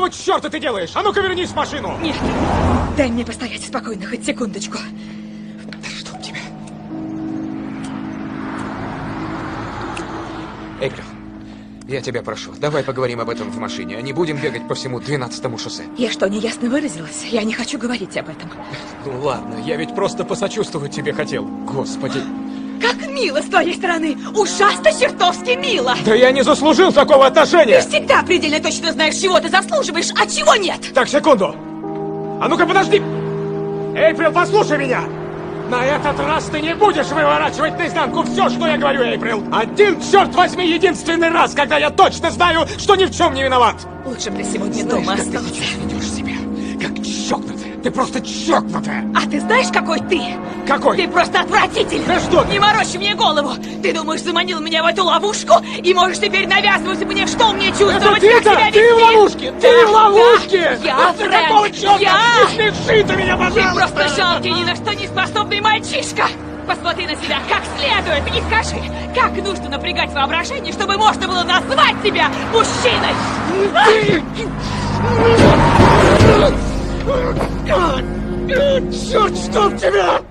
Какого черта ты делаешь? А ну-ка вернись в машину! Нет, дай мне постоять спокойно, хоть секундочку. Да что тебя? Эйприл, я тебя прошу, давай поговорим об этом в машине, а не будем бегать по всему 12-му шоссе. Я что, неясно выразилась? Я не хочу говорить об этом. Ну ладно, я ведь просто посочувствовать тебе хотел. Господи. Как мило с твоей стороны! Ужасно чертовски мило! Да я не заслужил такого отношения! Ты всегда предельно точно знаешь, чего ты заслуживаешь, а чего нет! Так, секунду! А ну-ка, подожди! Эйприл, послушай меня! На этот раз ты не будешь выворачивать наизнанку все, что я говорю, Эйприл! Один, черт возьми, единственный раз, когда я точно знаю, что ни в чем не виноват! Лучше бы ты сегодня Знаешь, дома как остался. ты сейчас ведешь себя? Как чокнутая! Ты просто чокнутая! А ты знаешь, какой ты? Какой? Ты просто отвратительный! Да что ты? Не морочи мне голову! Ты думаешь, заманил меня в эту ловушку и можешь теперь навязывать мне, что мне чувствовать, Это как себя ты вести? в ловушке! Ты в ловушке! Я, Ты какого Фрэнк, черта? я! Не смеши ты меня, Ты пожалуйста! просто жалкий, ни на что не способный мальчишка! Посмотри на себя как следует и скажи, как нужно напрягать воображение, чтобы можно было назвать тебя мужчиной! Черт, чтоб тебя!